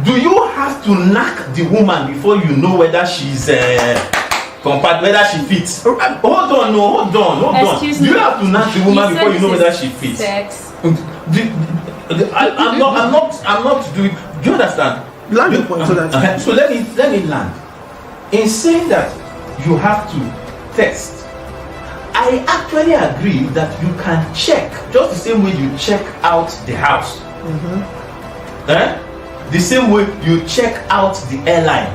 Do you have to knock the woman before you know whether she's whether she fits? Hold on. Excuse Do you have to knock the woman before you know whether she fits? Sex. I'm not doing. Do you understand? Land your point so that. So let me land. In saying that you have to test, I actually agree that you can check just the same way you check out the house. The same way you check out the airline,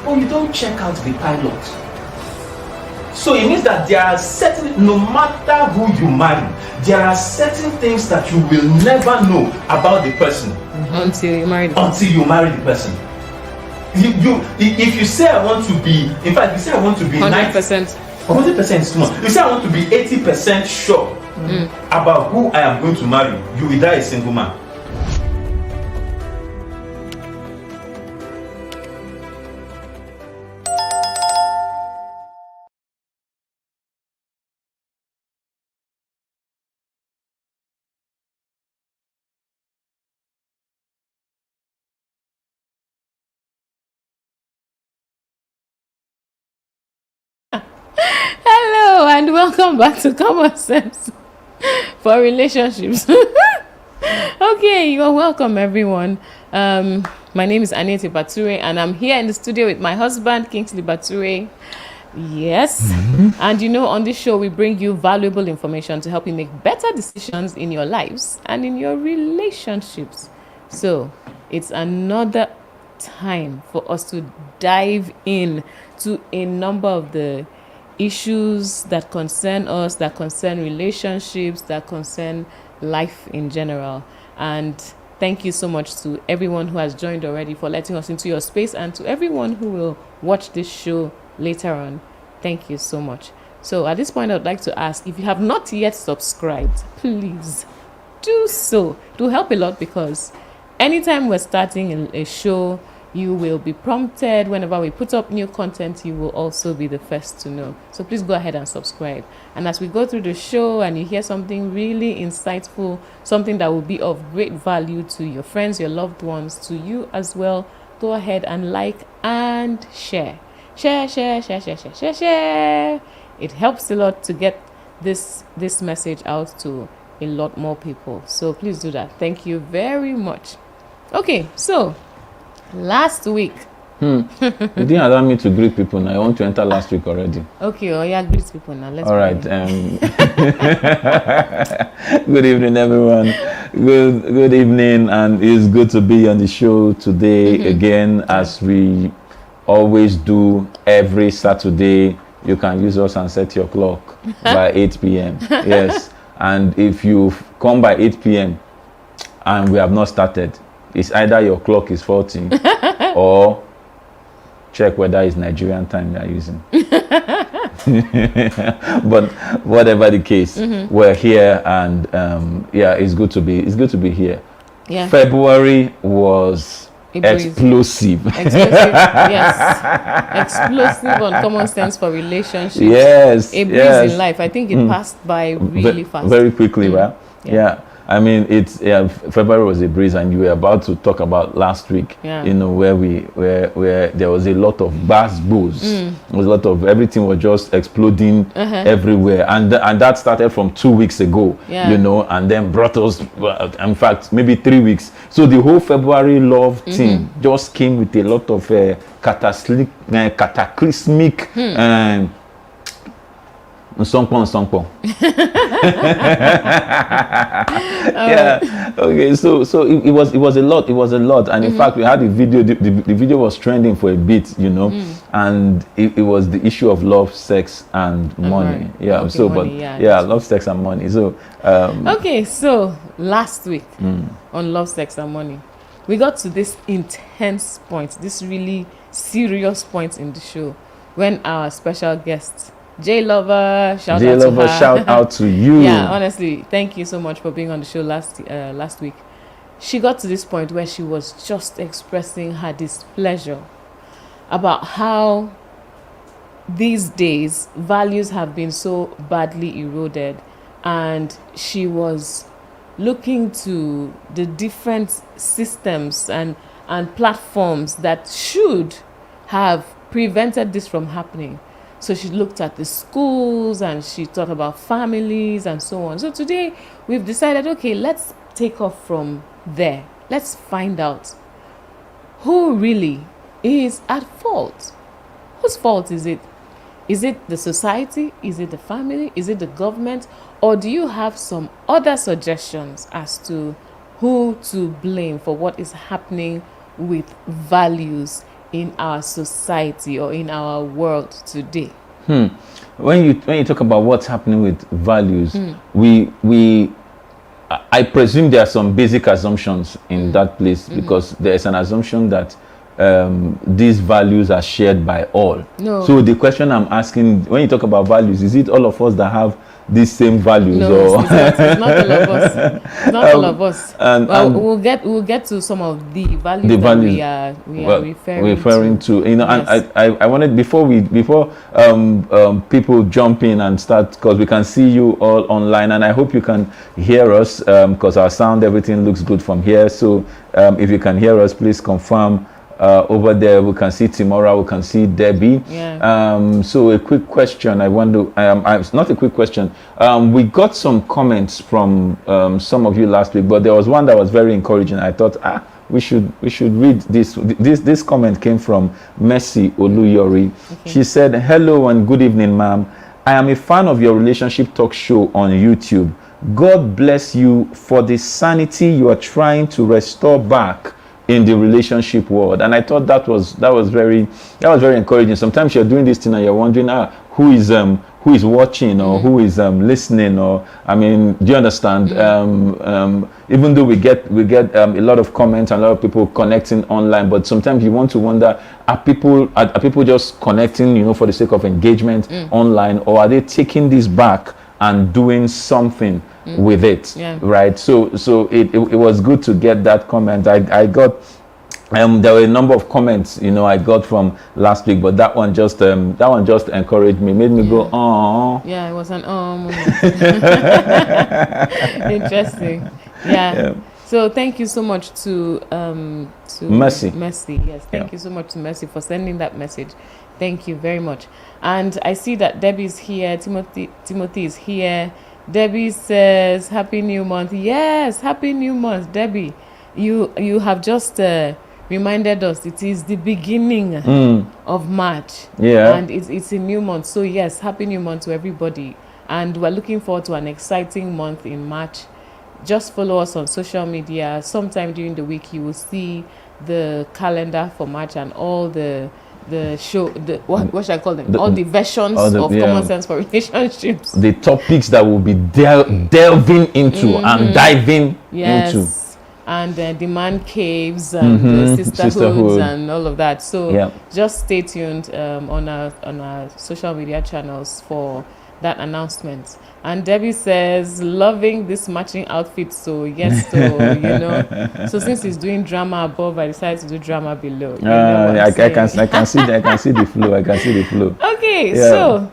but you don't check out the pilot. So it means that there are certain, no matter who you marry, there are certain things that you will never know about the person until you marry the person. If you say I want to be, in fact, if you say I want to be 100%. 100% is too much. If you say I want to be 80% sure about who I am going to marry, you will die a single man. Hello and welcome back to Common Sense for Relationships. Okay, you're welcome, everyone. My name is Anete Bature and I'm here in the studio with my husband, Kingsley Bature. Yes. And on this show, we bring you valuable information to help you make better decisions in your lives and in your relationships. So it's another time for us to dive in to a number of the issues that concern us, that concern relationships, that concern life in general. And thank you so much to everyone who has joined already for letting us into your space, and to everyone who will watch this show later on. Thank you so much. So at this point, I would like to ask, if you have not yet subscribed, please do so. It will help a lot, because anytime we're starting a show, you will be prompted. Whenever we put up new content, you will also be the first to know. So please go ahead and subscribe. And as we go through the show and you hear something really insightful, something that will be of great value to your friends, your loved ones, to you as well, go ahead and like and share. Share. It helps a lot to get this message out to a lot more people. So please do that. Thank you very much. Okay, so last week. You didn't allow me to greet people now. I want to enter last week already. Okay, greet people now. Let's all right. Good evening, everyone. Good evening, and it's good to be on the show today again, as we always do every Saturday. You can use us and set your clock by 8 p.m. Yes, and if you come by 8 p.m. and we have not started, it's either your clock is faulty or check whether it's Nigerian time you are using. But whatever the case, we're here, and it's good to be here. Yeah. February was explosive. Yes. Explosive on Common Sense for Relationships. Yes. A breeze in life. I think it passed by really fast. Very quickly, right? Yeah. I mean, February was a breeze, and you were about to talk about last week, where there was a lot of buzz. There was a lot of, everything was just exploding everywhere, and that started from 2 weeks ago, and then brought us, in fact, maybe 3 weeks. So the whole February love thing just came with a lot of cataclysmic Nsongpo. Yeah. Okay. So it was a lot. And in fact, we had the video. The video was trending for a bit, and it was the issue of love, sex, and money. Yeah. Okay, so, money, love, sex, and money. So. Okay. So last week on love, sex, and money, we got to this intense point, this really serious point in the show, when our special guest, J Lover, shout out to you. Yeah, honestly, thank you so much for being on the show last week. She got to this point where she was just expressing her displeasure about how these days values have been so badly eroded, and she was looking to the different systems and and platforms that should have prevented this from happening. So she looked at the schools and she thought about families and so on. So today we've decided, okay, let's take off from there. Let's find out who really is at fault. Whose fault is it? Is it the society? Is it the family? Is it the government? Or do you have some other suggestions as to who to blame for what is happening with values in our society or in our world today? When you talk about what's happening with values, I presume there are some basic assumptions in that place, because there is an assumption that these values are shared by all. No. So the question I'm asking, when you talk about values, is it all of us that have these same values? No, or it's not all of us. It's not all of us. We'll get to some of the values that we are referring to. You know, yes. And I wanted, before people jump in and start, because we can see you all online, and I hope you can hear us, because our sound, everything looks good from here. So if you can hear us, please confirm. Over there we can see Timora, we can see Debbie. Yeah. So a quick question, I want to it's not a quick question. We got some comments from some of you last week, but there was one that was very encouraging. I thought we should read this comment came from Mercy Oluyori. Okay. She said, "Hello and good evening, ma'am. I am a fan of your relationship talk show on YouTube. God bless you for the sanity you are trying to restore back in the relationship world." And I thought that was very encouraging. Sometimes you're doing this thing and you're wondering, who is watching, or who is listening, or I mean, do you understand? Even though we get a lot of comments and a lot of people connecting online, but sometimes you want to wonder, are people just connecting, you know, for the sake of engagement online, or are they taking this back and doing something with it? Yeah. Right? So it was good to get that comment. I got there were a number of comments, you know, I got from last week, but that one just encouraged me, made me go, oh. Yeah, it was an moment. Interesting. Yeah. So thank you so much to Mercy. Yes, thank you so much to Mercy for sending that message. Thank you very much. And I see that Debbie's here. Timothy is here. Debbie says, "Happy New Month." Yes, Happy New Month, Debbie. You have just reminded us it is the beginning of March. Yeah. And it's a new month. So yes, Happy New Month to everybody. And we're looking forward to an exciting month in March. Just follow us on social media. Sometime during the week you will see the calendar for March and all the show, what should I call them? All the versions of Common Sense for Relationships. The topics that we'll be delving into and diving into. And the man caves and the sisterhoods and all of that. So just stay tuned on our social media channels for that announcement. And Debbie says, "Loving this matching outfit." So yes, so you know, so since he's doing drama above, I decided to do drama below. I can see the flow. I can see the flow. Okay, so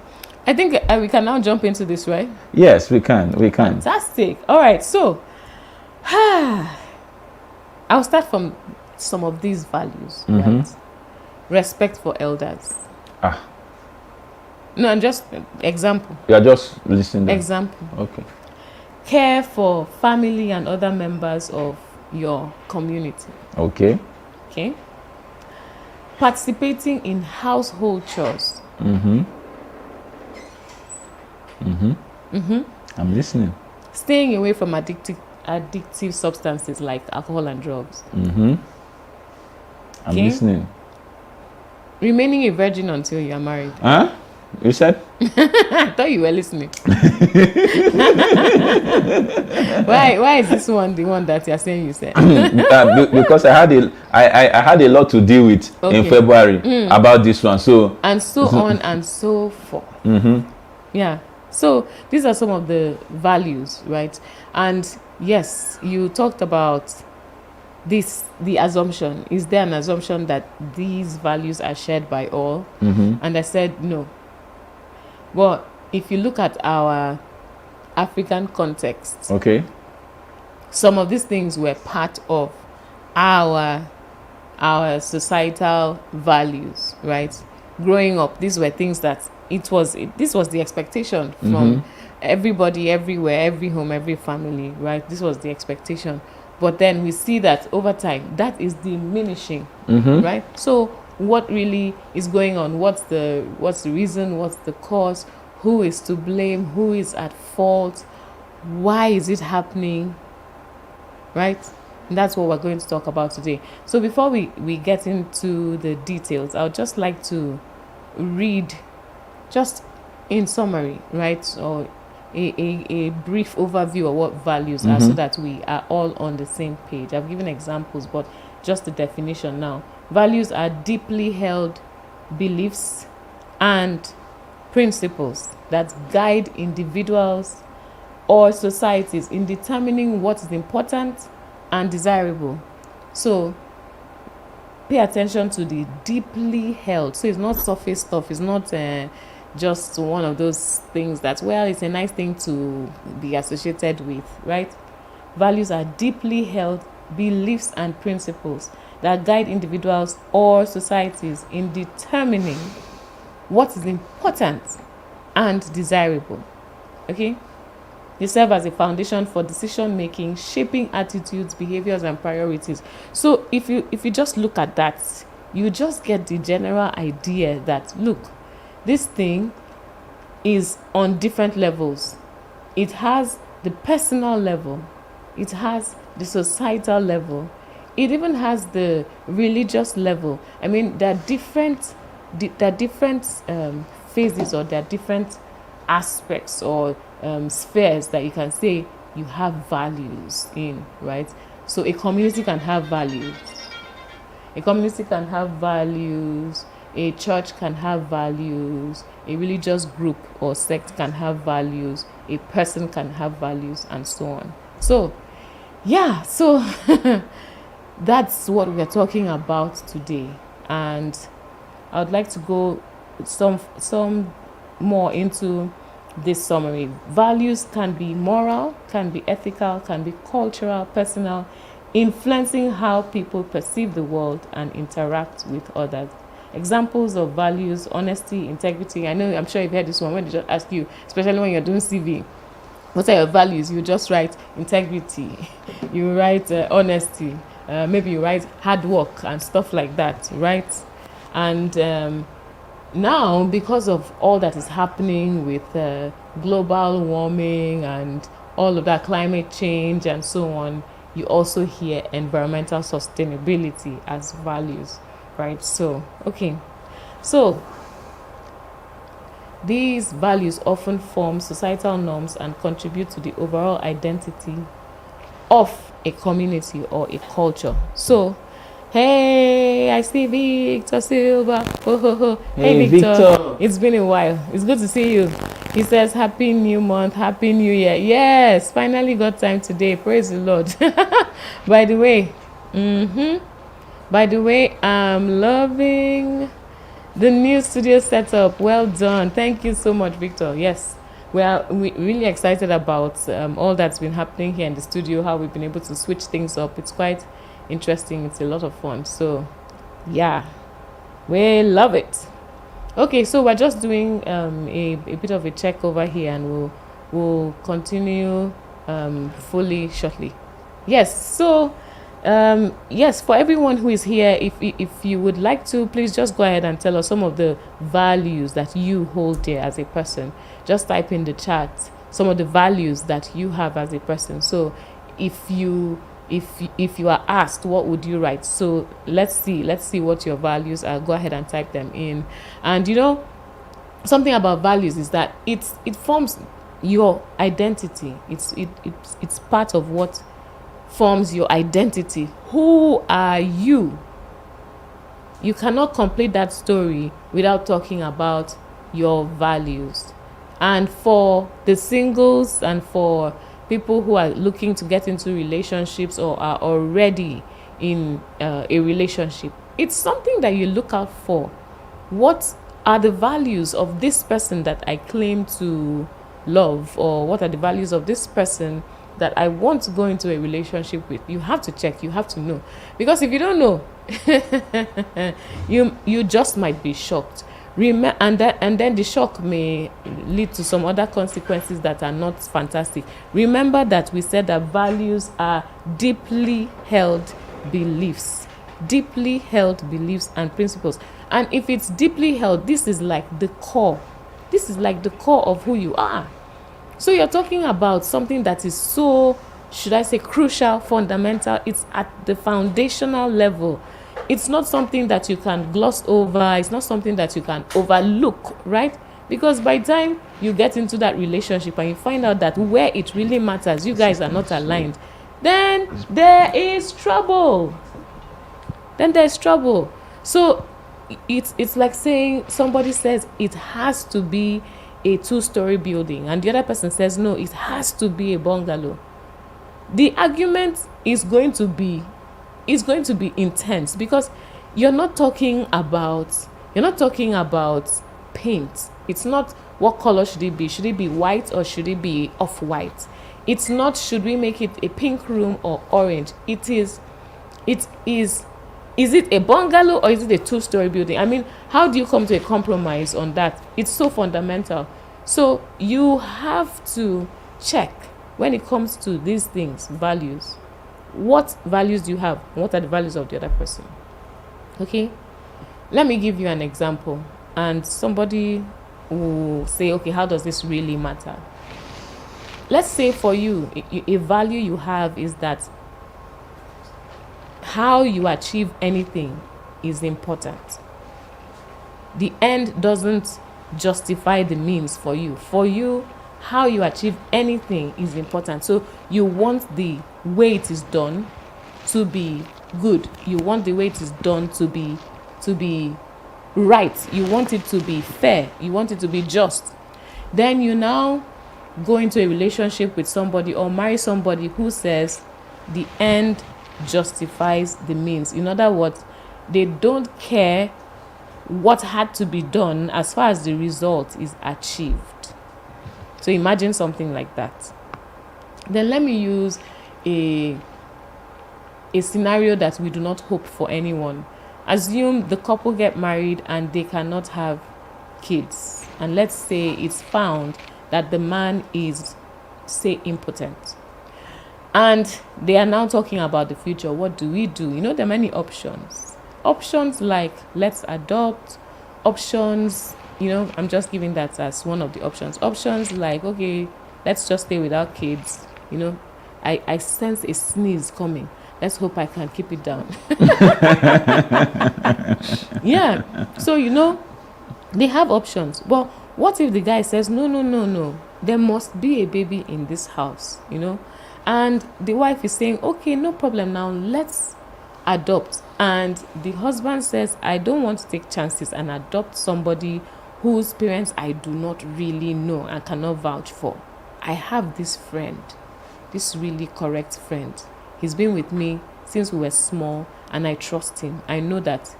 I think we can now jump into this, right? Yes, we can. Fantastic. All right, so I'll start from some of these values. Right? Respect for elders. No, and just example. You are just listening. Example. Okay. Care for family and other members of your community. Okay. Okay. Participating in household chores. I'm listening. Staying away from addictive substances like alcohol and drugs. I'm listening. Remaining a virgin until you are married. Huh? You said? I thought you were listening. Why is this one the one that you're saying you said? Because I had a lot to deal with in February about this one. So and so on and so forth. Yeah. So these are some of the values, right? And yes, you talked about this, the assumption. Is there an assumption that these values are shared by all? And I said no. But if you look at our African context, okay, some of these things were part of our our societal values, right? Growing up, these were things that this was the expectation from everybody, everywhere, every home, every family, right? This was the expectation. But then we see that over time, that is diminishing, right? So what really is going on? What's the reason? What's the cause? Who is to blame? Who is at fault? Why is it happening? Right? And that's what we're going to talk about today. So before we get into the details, I would just like to read just in summary, right? Or a brief overview of what values are, so that we are all on the same page. I've given examples, but just the definition now. Values are deeply held beliefs and principles that guide individuals or societies in determining what is important and desirable. So pay attention to the deeply held. So it's not surface stuff. It's not just one of those things that, well, it's a nice thing to be associated with, right? Values are deeply held beliefs and principles that guide individuals or societies in determining what is important and desirable. Okay? They serve as a foundation for decision making, shaping attitudes, behaviors, and priorities. So if you just look at that, you just get the general idea that, look, this thing is on different levels. It has the personal level, it has the societal level, it even has the religious level. I mean, there are different phases, or there are different aspects or spheres that you can say you have values in, right? So a community can have values. A community can have values. A church can have values. A religious group or sect can have values. A person can have values, and so on. So, yeah, so that's what we're talking about today. And I would like to go some more into this summary. Values can be moral, can be ethical, can be cultural, personal, influencing how people perceive the world and interact with others. Examples of values: honesty, integrity. I'm sure you've heard this one when they just ask you, especially when you're doing CV, what are your values? You just write integrity, you write honesty, maybe you write hard work and stuff like that, right? And now, because of all that is happening with global warming and all of that, climate change and so on, you also hear environmental sustainability as values, right? So, okay. So, these values often form societal norms and contribute to the overall identity of a community or a culture. So, hey, I see Victor Silva. Oh, ho, ho. Hey, Victor. It's been a while. It's good to see you. He says, Happy New Month, Happy New Year. Yes, finally got time today. Praise the Lord. By the way, I'm loving the new studio setup. Well done. Thank you so much, Victor. Yes, we're really excited about all that's been happening here in the studio, how we've been able to switch things up. It's quite interesting. It's a lot of fun. So, yeah, we love it. Okay, so we're just doing a bit of a check over here, and we'll continue fully shortly. Yes, so yes, for everyone who is here, if you would like to, please just go ahead and tell us some of the values that you hold dear as a person. Just type in the chat some of the values that you have as a person. So if you are asked, what would you write? So let's see what your values are. Go ahead and type them in. And something about values is that it forms your identity. It's part of what forms your identity. Who are you? You cannot complete that story without talking about your values. And for the singles and for people who are looking to get into relationships or are already in a relationship, it's something that you look out for. What are the values of this person that I claim to love? Or what are the values of this person that I want to go into a relationship with, you have to check, you have to know. Because if you don't know, you just might be shocked. And then the shock may lead to some other consequences that are not fantastic. Remember that we said that values are deeply held beliefs and principles. And if it's deeply held, this is like the core. This is like the core of who you are. So you're talking about something that is so, should I say, crucial, fundamental. It's at the foundational level. It's not something that you can gloss over. It's not something that you can overlook, right? Because by the time you get into that relationship and you find out that where it really matters, you guys are not aligned, then there is trouble. So it's like saying, somebody says it has to be a 2-story building, and the other person says no, it has to be a bungalow. The argument is going to be intense, because you're not talking about paint. It's not what color should it be. Should it be white or should it be off-white? It's not, should we make it a pink room or orange? It is it a bungalow or is it a 2-story building? I mean, how do you come to a compromise on that? It's so fundamental. So you have to check when it comes to these things, values. What values do you have? What are the values of the other person? Okay? Let me give you an example. And somebody will say, okay, how does this really matter? Let's say for you, a value you have is that how you achieve anything is important. The end doesn't justify the means for you. For you, how you achieve anything is important. So you want the way it is done to be good. You want the way it is done to be right. You want it to be fair. You want it to be just. Then you now go into a relationship with somebody or marry somebody who says the end justifies the means. In other words, they don't care what had to be done as far as the result is achieved. So imagine something like that. Then let me use a scenario that we do not hope for anyone. Assume the couple get married and they cannot have kids. And let's say it's found that the man is, say, impotent. And they are now talking about the future. What do we do? You know, there are many options. Options like let's adopt. Options, you know, I'm just giving that as one of the options. Options like, okay, let's just stay without kids. You know, I sense a sneeze coming. Let's hope I can keep it down. Yeah. So, you know, they have options. Well, what if the guy says, no, there must be a baby in this house, you know? And the wife is saying, okay, no problem, now let's adopt. And the husband says, I don't want to take chances and adopt somebody whose parents I do not really know and cannot vouch for. I have this friend, this really correct friend. He's been with me since we were small and I trust him. I know that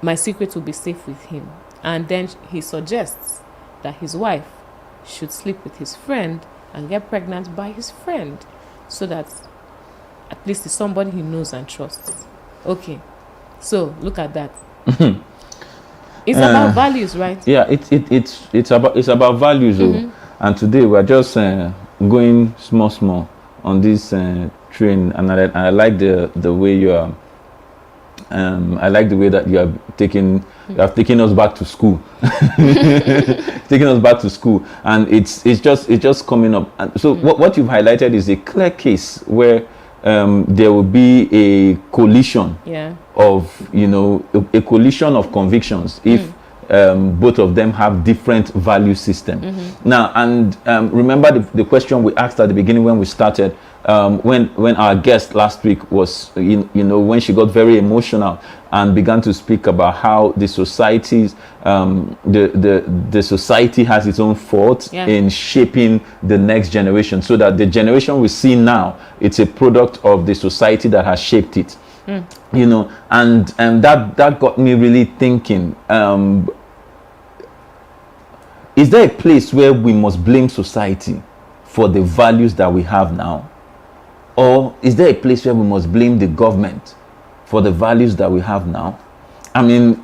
my secret will be safe with him. And then he suggests that his wife should sleep with his friend and get pregnant by his friend, so that at least it's somebody he knows and trusts. Okay, so look at that. It's about values, right? Yeah, it's about values. And today we're just going small on this train, and I like the way you are. I like the way that you have taken us back to school, taking us back to school, and it's just coming up. And so what you've highlighted is a clear case where there will be a collision of, you know, a collision of convictions if both of them have different value system. Now, and remember the question we asked at the beginning when we started, when our guest last week was, you know, when she got very emotional and began to speak about how the society's the society has its own fault in shaping the next generation, so that the generation we see now, it's a product of the society that has shaped it. You know, and that got me really thinking, is there a place where we must blame society for the values that we have now? Or is there a place where we must blame the government for the values that we have now? I mean,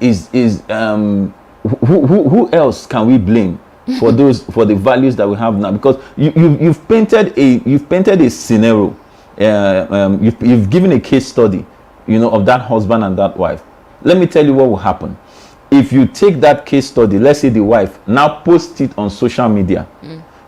who else can we blame for the values that we have now? Because you've painted a scenario, you've given a case study, of that husband and that wife. Let me tell you what will happen if you take that case study. Let's say the wife now post it on social media.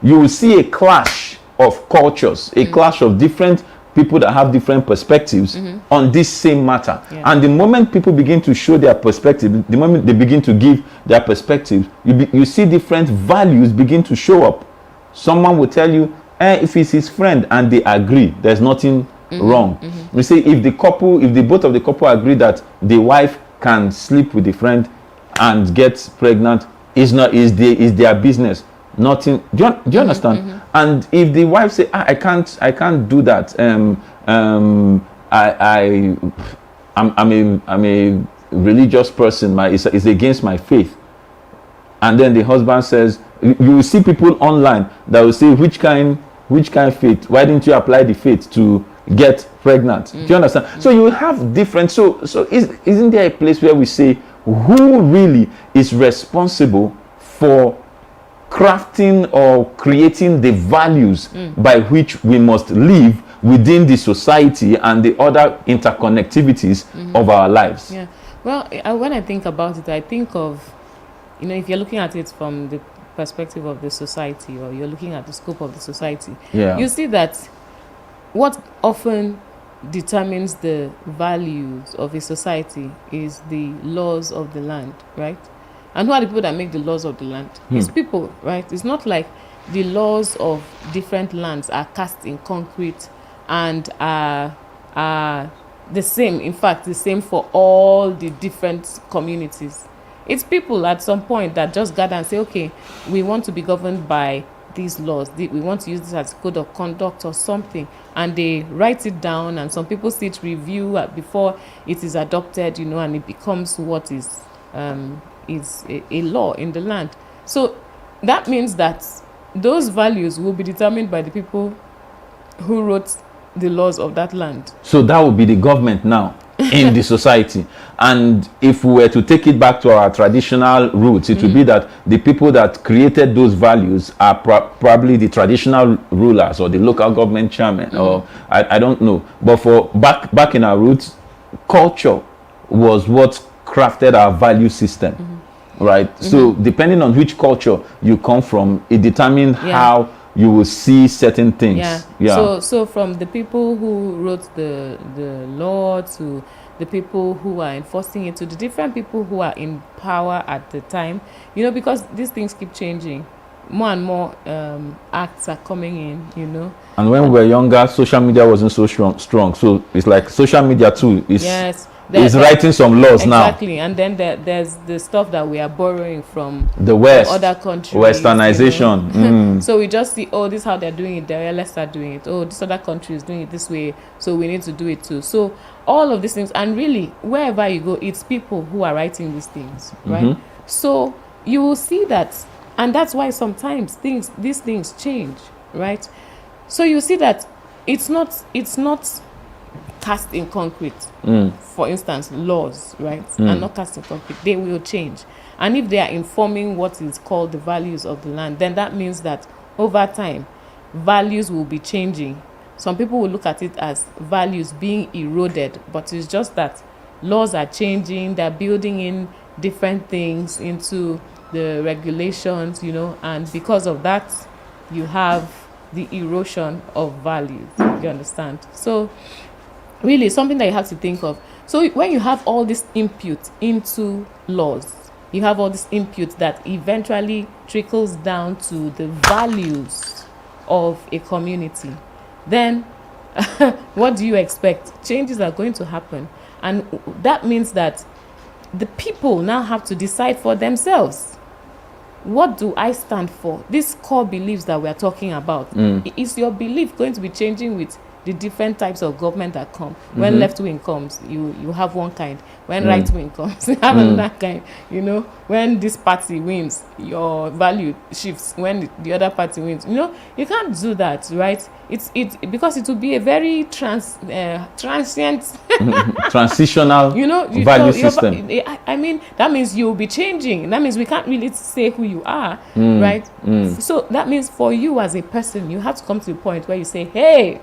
You will see a clash of cultures, a clash of different people that have different perspectives on this same matter. And the moment people begin to show their perspective, the moment they begin to give their perspective, you see different values begin to show up. Someone will tell you, if it's his friend and they agree, there's nothing wrong. We say if the both of the couple agree that the wife can sleep with the friend and get pregnant, is their business. Nothing. Do you understand? And if the wife say, I can't do that. I'm a religious person. It's against my faith. And then the husband says, you will see people online that will say, which kind faith? Why didn't you apply the faith to get pregnant? Do you understand? So you have different. So isn't there a place where we say, who really is responsible for crafting or creating the values by which we must live within the society and the other interconnectivities of our lives? Yeah. Well, when I think about it, I think of, if you're looking at it from the perspective of the society, or you're looking at the scope of the society, you see that what often determines the values of a society is the laws of the land, right? And who are the people that make the laws of the land? It's people, right? It's not like the laws of different lands are cast in concrete and are the same. In fact, the same for all the different communities. It's people at some point that just gather and say, okay, we want to be governed by these laws. We want to use this as code of conduct or something. And they write it down, and some people see it, review before it is adopted, and it becomes what is a law in the land. So that means that those values will be determined by the people who wrote the laws of that land. So that would be the government now in the society. And if we were to take it back to our traditional roots, it would be that the people that created those values are probably the traditional rulers or the local government chairman, or I don't know. But for back in our roots, culture was what crafted our value system, right? So depending on which culture you come from, it determines how you will see certain things. So from the people who wrote the law, to the people who are enforcing it, to the different people who are in power at the time, because these things keep changing. More and more acts are coming in, And when we were younger, social media wasn't so strong. So it's like social media too is writing some laws now. Exactly. And then there's the stuff that we are borrowing from the West, from other countries. Westernization. So we just see, this is how they're doing it there, let's start doing it. This other country is doing it this way, so we need to do it too. So all of these things, and really wherever you go, it's people who are writing these things, right? So you will see that, and that's why sometimes these things change, right? So you see that it's not cast in concrete. For instance, laws, right, are not cast in concrete. They will change. And if they are informing what is called the values of the land, then that means that over time, values will be changing. Some people will look at it as values being eroded, but it's just that laws are changing, they're building in different things into the regulations, and because of that, you have the erosion of values. You understand? So really something that you have to think of. So when you have all this input into laws, you have all this input that eventually trickles down to the values of a community, then what do you expect? Changes are going to happen. And that means that the people now have to decide for themselves. What do I stand for? These core beliefs that we're talking about, is your belief going to be changing with the different types of government that come. When left wing comes, you have one kind. When right wing comes, you have another kind. You know, when this party wins, your value shifts. When the other party wins, you know, you can't do that, right? It's because it will be a very transient transitional you know, value system. I mean, that means you'll be changing. That means we can't really say who you are, right? So that means for you as a person, you have to come to the point where you say, hey,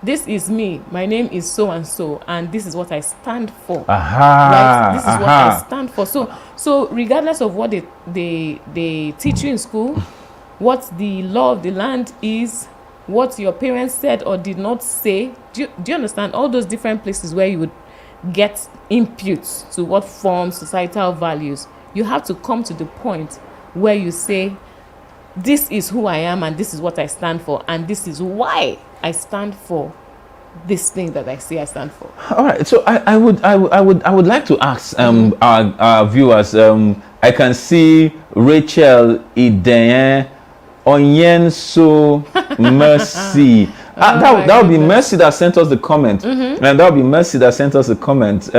this is me. My name is so and so, and this is what I stand for. Right? This is what I stand for. So regardless of what they teach you in school, what the law of the land is, what your parents said or did not say, do you understand? All those different places where you would get inputs to what forms societal values, you have to come to the point where you say, this is who I am and this is what I stand for, and this is why I stand for this thing that I say I stand for. All right, so I would like to ask our viewers. I can see Rachel Ideen Onyenso Mercy. That would be Mercy that sent us the comment, and that would be Mercy that sent us the comment.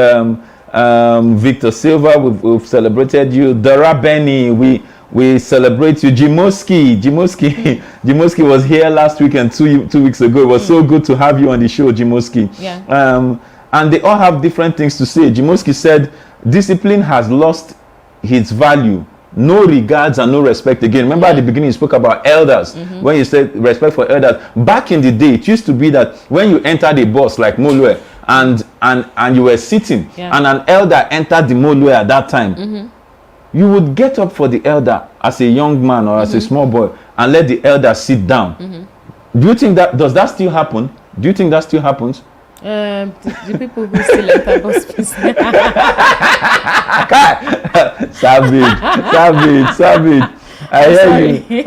Victor Silva, we've celebrated you. Dara Benny, we celebrate you. Jimoski was here last week and 2 weeks ago. It was so good to have you on the show, Jimoski. Yeah. And they all have different things to say. Jimoski said, discipline has lost its value. No regards and no respect again. Remember at the beginning you spoke about elders. When you said respect for elders. Back in the day, it used to be that when you entered a bus like Molue and you were sitting and an elder entered the Molue at that time, you would get up for the elder as a young man or as a small boy and let the elder sit down. Do you think does that still happen? Do you think that still happens? The people who still enter bus, please. Savage. I hear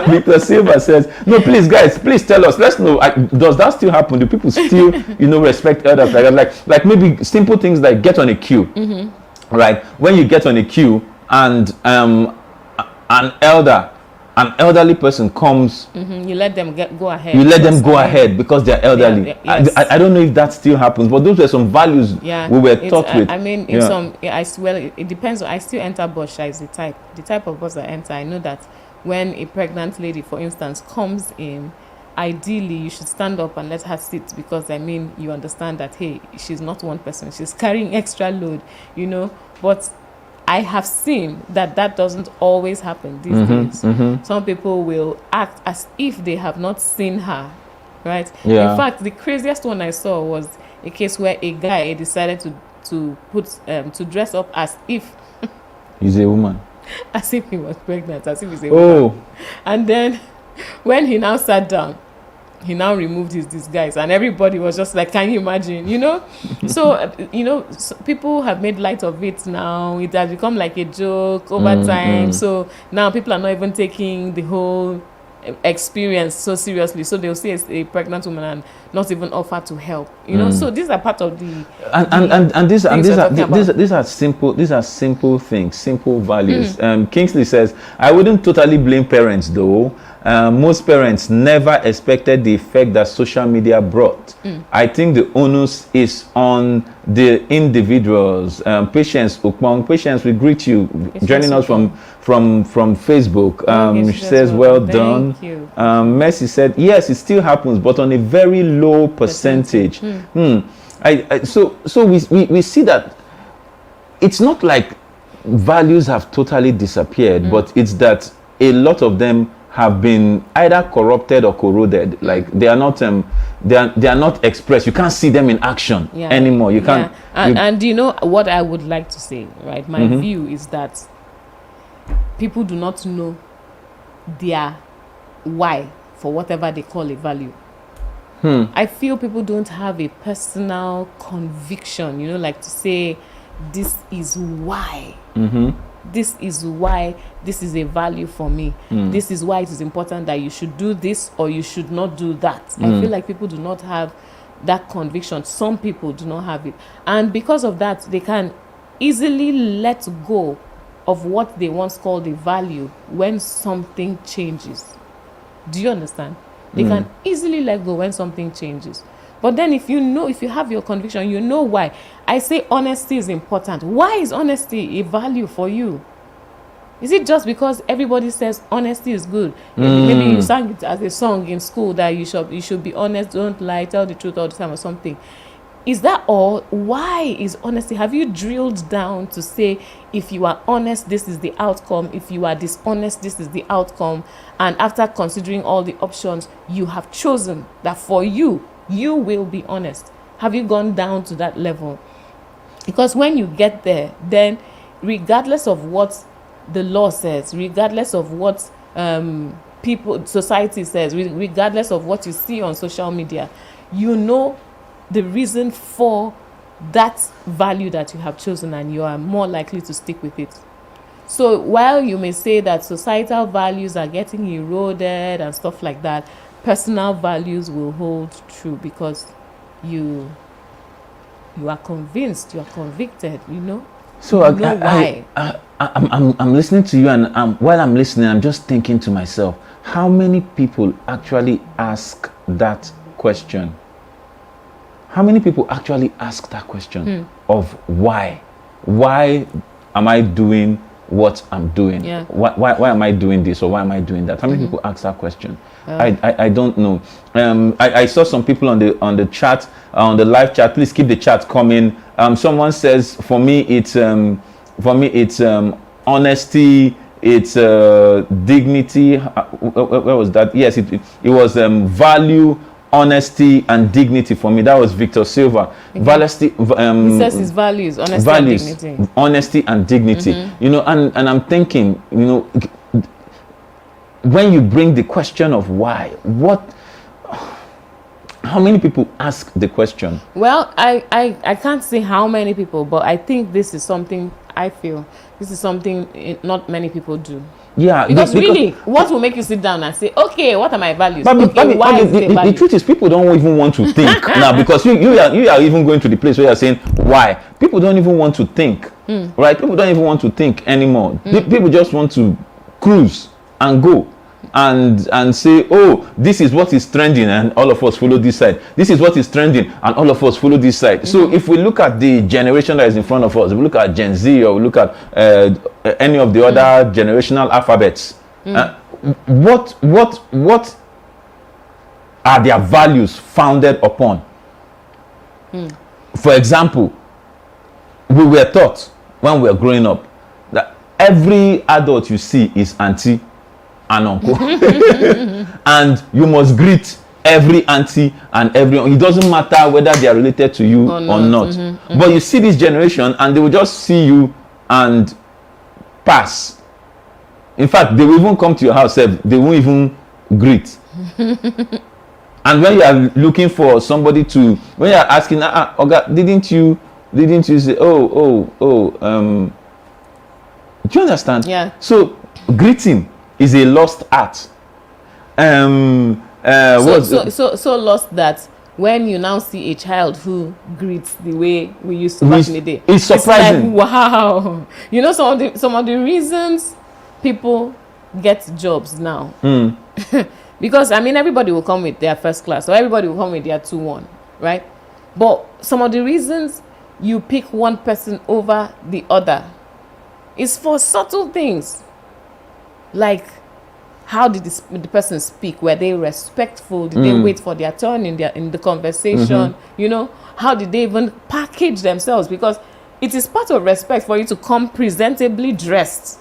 you. Victor Silva says, no, please, guys, please tell us. Let's know. Does that still happen? Do people still, respect elders like maybe simple things like get on a queue, right? When you get on a queue and an elderly person comes, you let them go ahead. You let them go ahead because they're elderly. Yes. I don't know if that still happens, but those were some values we were taught with. I mean, it depends. I still enter bus. Is the type of bus I enter. I know that when a pregnant lady, for instance, comes in, ideally you should stand up and let her sit, because you understand that, hey, she's not one person, she's carrying extra load, but I have seen that doesn't always happen these days. Some people will act as if they have not seen her, right? In fact, the craziest one I saw was a case where a guy decided to dress up as if he's a woman, as if he was pregnant, as if he's a woman. And then when he now sat down, he now removed his disguise, and everybody was just like, can you imagine, So, so people have made light of it now. It has become like a joke over time. So now people are not even taking the whole experience so seriously. So they'll see a pregnant woman and not even offer to help. So these are part of the these are simple things, simple values. Kingsley says, I wouldn't totally blame parents though. Most parents never expected the effect that social media brought. I think the onus is on the individuals. Patience Ukpong, Patience, we greet you, joining us from Facebook. She says, well done. Thank you. Mercy said, yes, it still happens, but on a very low percentage. So we see that it's not like values have totally disappeared, but it's that a lot of them have been either corrupted or corroded. Like they are not expressed. You can't see them in action anymore. You can't. And what I would like to say, right? My view is that people do not know their why for whatever they call a value. I feel people don't have a personal conviction, like to say, this is why. This is why this is a value for me. This is why it is important that you should do this or you should not do that. I feel like people do not have that conviction. Some people do not have it. And because of that, they can easily let go of what they once called a value when something changes. Do you understand? They can easily let go when something changes. But then if you have your conviction, you know why. I say honesty is important. Why is honesty a value for you? Is it just because everybody says honesty is good? Maybe you sang it as a song in school that you should be honest, don't lie, tell the truth all the time or something. Is that all? Why is honesty? Have you drilled down to say, if you are honest, this is the outcome. If you are dishonest, this is the outcome. And after considering all the options, you have chosen that for you will be honest. Have you gone down to that level? Because when you get there, then regardless of what the law says, regardless of what society says, regardless of what you see on social media, you know the reason for that value that you have chosen, and you are more likely to stick with it. So while you may say that societal values are getting eroded and stuff like that, personal values will hold true because you are convinced, you are convicted, So you know why. I'm listening to you, and while I'm listening, I'm just thinking to myself, how many people actually ask that question? How many people actually ask that question of why? Why am I doing what I'm doing? Yeah. Why am I doing this, or why am I doing that? How many people ask that question? I don't know. I saw some people on the chat, on the live chat. Please keep the chat coming. Someone says, for me it's honesty, it's dignity. Where was that? Yes, it was value, honesty, and dignity for me. That was Victor Silva. He says his values, honesty and dignity. Honesty and dignity. And I'm thinking, when you bring the question of why, how many people ask the question? Well, I can't say how many people, but I think this is something not many people do. Yeah, because really, what will make you sit down and say, okay, what are my values? But Why the truth is, people don't even want to think now, because you are even going to the place where you're saying why. People don't even want to think, right? People don't even want to think anymore. People just want to cruise and go and say, oh, this is what is trending, and all of us follow this side. This is what is trending, and all of us follow this side. So if we look at the generation that is in front of us, if we look at Gen Z, or we look at any of the other generational alphabets, what are their values founded upon? For example, we were taught when we were growing up that every adult you see is auntie and uncle, and you must greet every auntie and everyone. It doesn't matter whether they are related to you or not. But you see this generation, and they will just see you and pass. In fact, they will even come to your house, they won't even greet. And when you are looking for somebody to, when you are asking, Oga, didn't you say, do you understand? Yeah. So greeting is a lost art. So lost that when you now see a child who greets the way we used to back in the day, it's surprising. Like, wow. Some of the reasons people get jobs now. Because everybody will come with their first class, or everybody will come with their 2-1, right? But some of the reasons you pick one person over the other is for subtle things. Like, how did the person speak? Were they respectful? Did they wait for their turn in the conversation? How did they even package themselves? Because it is part of respect for you to come presentably dressed,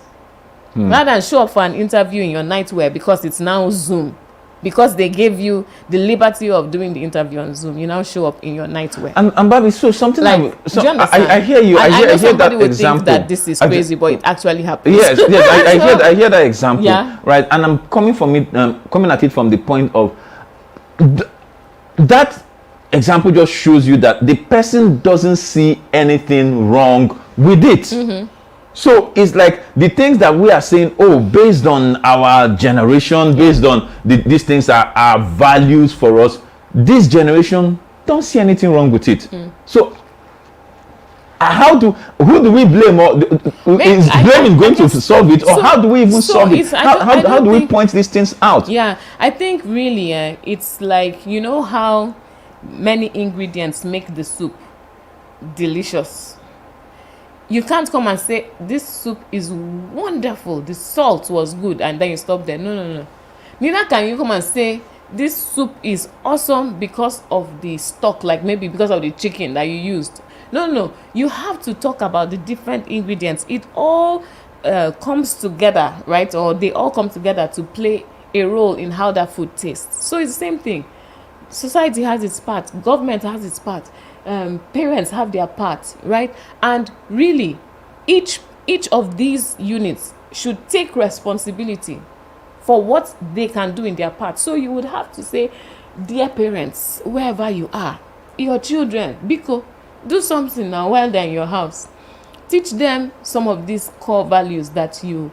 rather than show up for an interview in your nightwear because it's now Zoom. Because they gave you the liberty of doing the interview on Zoom, you now show up in your nightwear. And Bobby, so something do you understand? I hear you. I hear somebody that would example. think that this is crazy, but it actually happens. Yes. I hear that example. Yeah. Right, and I'm coming at it from the point of that example just shows you that the person doesn't see anything wrong with it. So it's like the things that we are saying, based on our generation, based on these things are our values for us, this generation don't see anything wrong with it. So who do we blame, or is blaming going to solve it, or how do we even solve it? How do we point these things out? Yeah, I think really it's like, you know how many ingredients make the soup delicious. You can't come and say this soup is wonderful, the salt was good, and then you stop there. No. Neither can you come and say this soup is awesome because of the stock, like maybe because of the chicken that you used. No. You have to talk about the different ingredients. It all comes together, right? Or they all come together to play a role in how that food tastes. So it's the same thing. Society has its part. Government has its part. Parents have their part, right? And really, each of these units should take responsibility for what they can do in their part. So you would have to say, dear parents, wherever you are, your children, Biko, do something now while they're in your house. Teach them some of these core values that you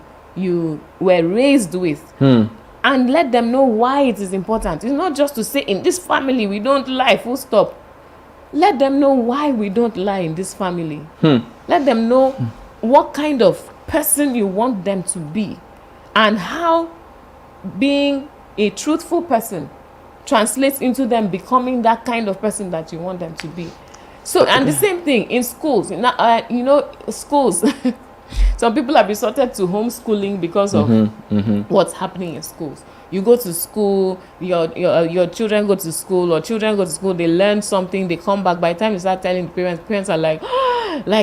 were raised with. And let them know why it is important. It's not just to say, in this family, we don't lie, full stop. Let them know why we don't lie in this family. Let them know what kind of person you want them to be, and how being a truthful person translates into them becoming that kind of person that you want them to be. So, and the same thing in schools. Schools. Some people have resorted to homeschooling because of what's happening in schools. You go to school, your children go to school, or children go to school, they learn something, they come back. By the time you start telling the parents are like,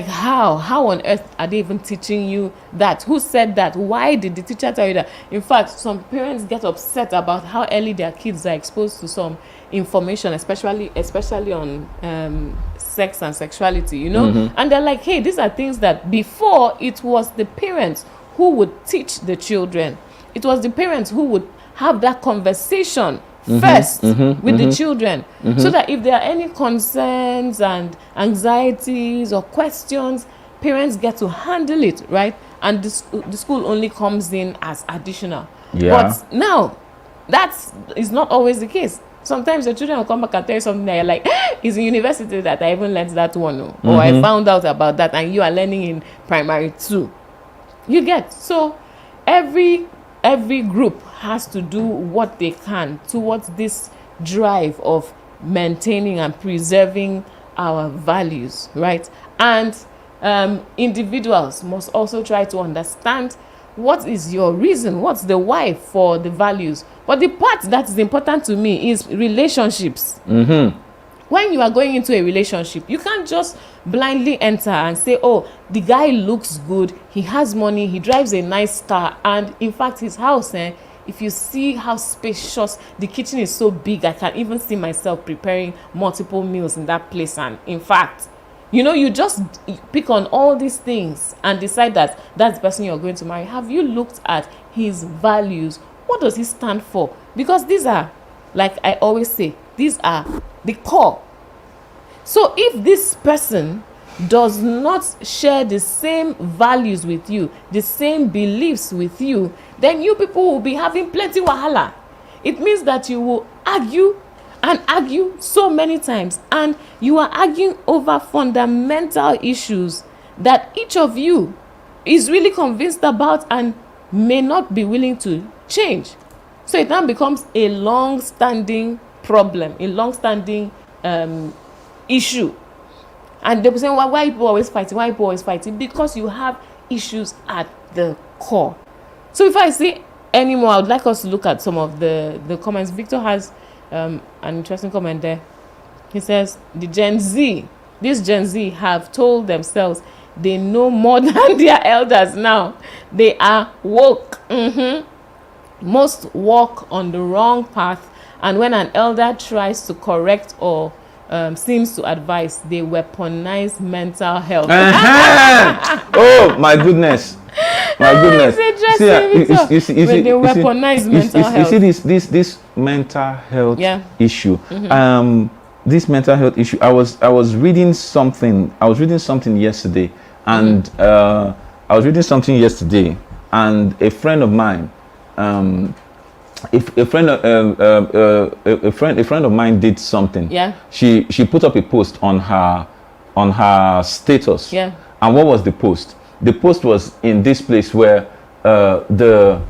how on earth are they even teaching you that? Who said that? Why did the teacher tell you that? In fact, some parents get upset about how early their kids are exposed to some information, especially on sex and sexuality, and they're like, hey, these are things that before it was the parents who would teach the children. It was the parents who would have that conversation first with the children, so that if there are any concerns and anxieties or questions, parents get to handle it, right? And the school only comes in as additional. But now that is not always the case. Sometimes the children will come back and tell you something that you're like, it's in university that I even learned that one, or I found out about that, and you are learning in primary 2. You get? So every group has to do what they can towards this drive of maintaining and preserving our values, right? And individuals must also try to understand what is your reason, what's the why for the values. But the part that is important to me is relationships. When you are going into a relationship, you can't just blindly enter and say, oh, the guy looks good, he has money, he drives a nice car, and in fact his house, if you see how spacious, the kitchen is so big, I can even see myself preparing multiple meals in that place. And in fact, you just pick on all these things and decide that that's the person you're going to marry. Have you looked at his values? What does he stand for? Because these are, like I always say, these are the core. So if this person does not share the same values with you, the same beliefs with you, then you people will be having plenty wahala. It means that you will argue and argue so many times, and you are arguing over fundamental issues that each of you is really convinced about and may not be willing to change. So it now becomes a long-standing problem, a long-standing issue. And they will say, why people always fighting? Why people always fighting? Because you have issues at the core. So if I say anymore, I would like us to look at some of the comments. Victor has an interesting comment there. He says, this Gen Z have told themselves they know more than their elders now. They are woke. Most walk on the wrong path, and when an elder tries to correct or seems to advise, they weaponize mental health. Oh my goodness. It's interesting, when they weaponize mental health. You see this mental health issue. This mental health issue. I was reading something. Yesterday, and a friend of mine, a friend of mine did something. She put up a post on her on her status. Yeah. And what was the post? The post was in this place where the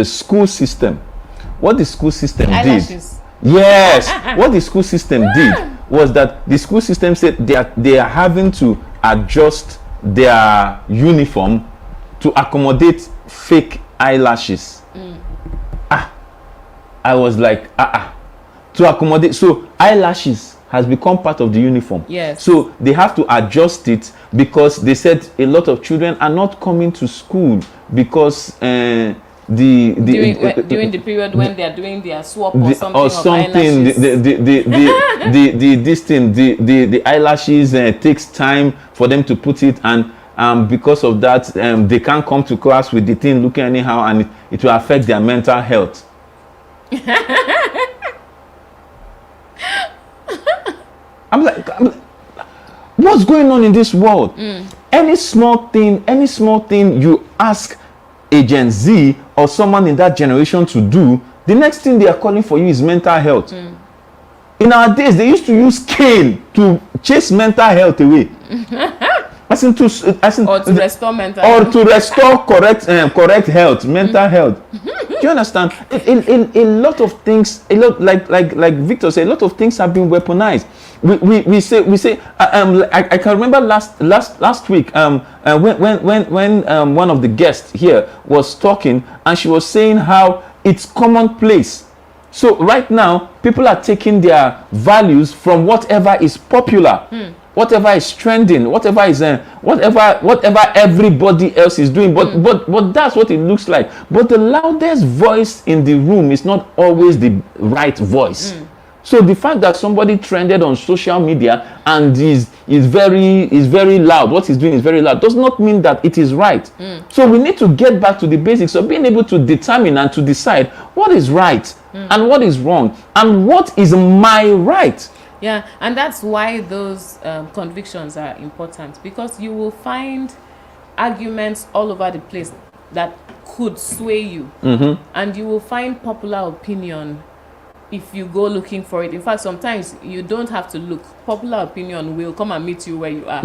school system, what the school system Eyelashes. did, yes, what the school system did was that the school system said they are having to adjust their uniform to accommodate fake eyelashes. I was like, to accommodate. So eyelashes has become part of the uniform. Yes. So they have to adjust it because they said a lot of children are not coming to school because during the period when they are doing their swap or something, the eyelashes takes time for them to put it, and because of that they can't come to class with the thing looking anyhow, and it will affect their mental health. I'm like, what's going on in this world? Any small thing you ask a Gen Z or someone in that generation to do, the next thing they are calling for you is mental health. In our days, they used to use cane to chase mental health away. Or to restore mental health. Or to restore correct health, mental health. Do you understand? A lot of things, like Victor said, a lot of things have been weaponized. We say I can remember last week when one of the guests here was talking, and she was saying how it's commonplace. So right now people are taking their values from whatever is popular, whatever is trending, whatever everybody else is doing, but that's what it looks like. But the loudest voice in the room is not always the right voice. So the fact that somebody trended on social media and is very loud, what he's doing is very loud, does not mean that it is right. So we need to get back to the basics of being able to determine and to decide what is right and what is wrong and what is my right. Yeah, and that's why those convictions are important, because you will find arguments all over the place that could sway you, and you will find popular opinion if you go looking for it. In fact, sometimes you don't have to look. Popular opinion will come and meet you where you are.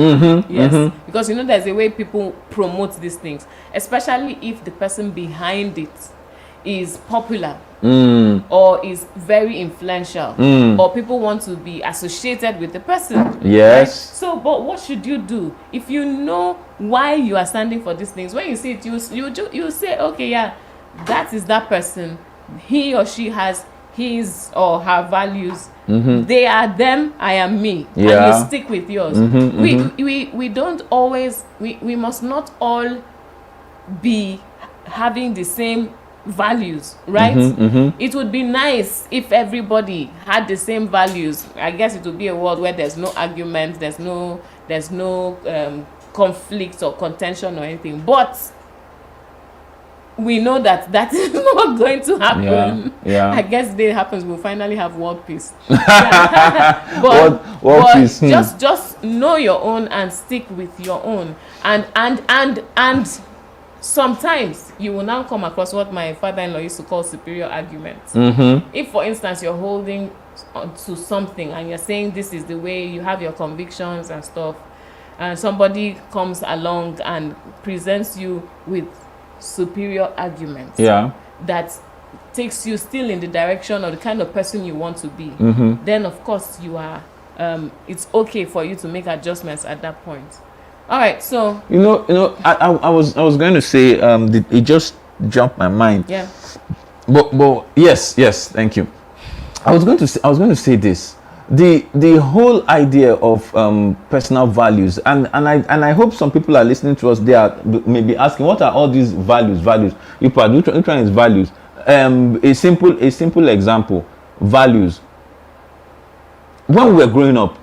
Yes, because you know there's a way people promote these things, especially if the person behind it is popular or is very influential, or people want to be associated with the person. Yes. Right? So, but what should you do if you know why you are standing for these things? When you see it, you say, okay, yeah, that is that person. He or she has his or her values. They are them, I am me. Yeah. And you stick with yours. We don't always, we must not all be having the same values, right? It would be nice if everybody had the same values. I guess it would be a world where there's no argument, there's no conflict or contention or anything. But we know that is not going to happen. Yeah. I guess the day it happens, we'll finally have world peace. But peace. Just know your own and stick with your own. And sometimes you will now come across what my father-in-law used to call superior arguments. If, for instance, you're holding to something and you're saying this is the way, you have your convictions and stuff, and somebody comes along and presents you with superior arguments that takes you still in the direction of the kind of person you want to be, then of course you are it's okay for you to make adjustments at that point. All right, so I was going to say it just jumped my mind. Yeah. But yes, thank you. I was going to say this. The whole idea of personal values, and I hope some people are listening to us. They are maybe asking, what are all these values? Which one is values? A simple example. Values. When we were growing up,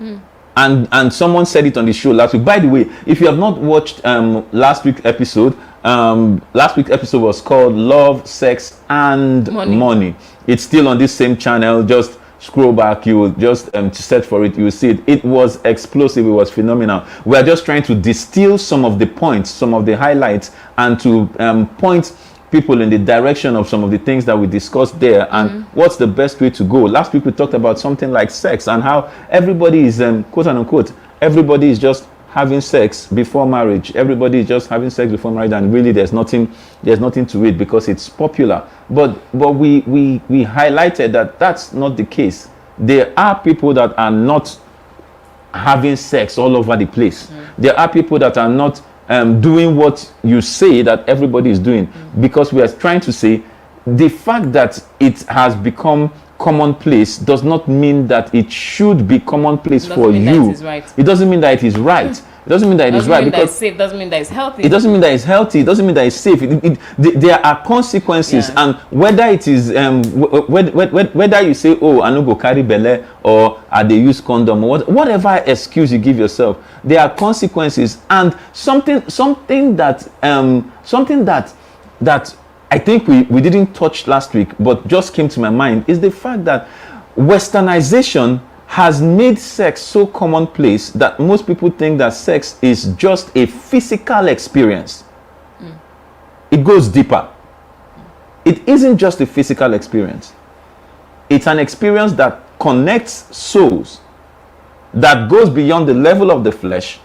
and someone said it on the show last week. By the way, if you have not watched last week's episode was called Love, Sex, and Money. It's still on this same channel. Just scroll back, you will just search for it, you will see it. It was explosive, it was phenomenal. We are just trying to distill some of the points, some of the highlights, and to point people in the direction of some of the things that we discussed there, and what's the best way to go. Last week we talked about something like sex and how everybody is quote unquote, everybody is just having sex before marriage. Everybody is just having sex before marriage, and really there's nothing to it because it's popular. But we highlighted that that's not the case. There are people that are not having sex all over the place. There are people that are not doing what you say that everybody is doing, because we are trying to say the fact that it has become commonplace does not mean that it should be commonplace for you. It doesn't mean that it is right. It doesn't mean that it is right, because it's safe. Doesn't mean that it's healthy. It doesn't mean that it's healthy. It doesn't mean that it's safe. There are consequences, and whether it is whether you say, "Oh, I no go carry belle," or "I dey use condom," or whatever excuse you give yourself, there are consequences. And something that I think we didn't touch last week, but just came to my mind, is the fact that Westernization has made sex so commonplace that most people think that sex is just a physical experience. It goes deeper. It isn't just a physical experience. It's an experience that connects souls, that goes beyond the level of the flesh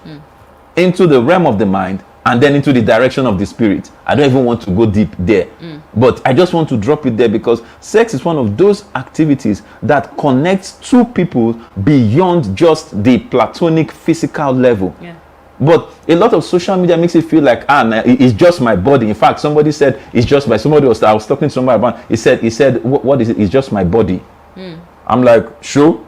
into the realm of the mind, and then into the direction of the spirit. I don't even want to go deep there, but I just want to drop it there, because sex is one of those activities that connects two people beyond just the platonic physical level. But a lot of social media makes it feel like, it's just my body. In fact, somebody said it's just my, I was talking to somebody about, he said what is it? It's just my body. I'm like, sure.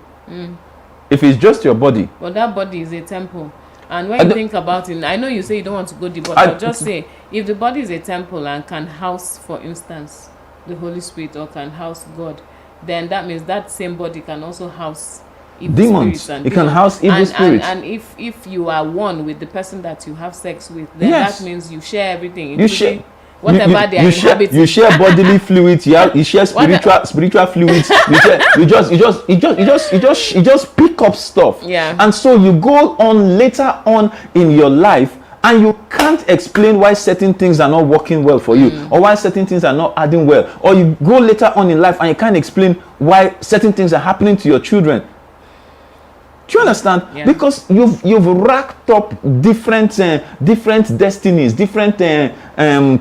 If it's just your body, well, that body is a temple. And when you think about it, I know you say you don't want to go deep, but I'll just say, if the body is a temple and can house, for instance, the Holy Spirit, or can house God, then that means that same body can also house evil demons. Spirits. And it can house evil spirits. And if you are one with the person that you have sex with, then that means you share everything. You share whatever they are inhabiting. You share bodily fluids. You share spiritual fluids. You just pick up stuff. And so you go on later on in your life, and you can't explain why certain things are not working well for you, or why certain things are not adding well. Or you go later on in life and you can't explain why certain things are happening to your children. Do you understand? Because you've racked up different destinies, different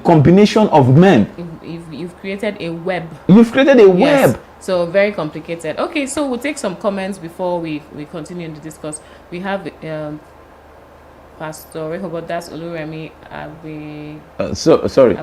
combination of men. You've created a web. You've created a web. So very complicated. Okay, so we'll take some comments before we continue to discuss. We have Pastor Rehobodas Oluremi Abe. Sorry.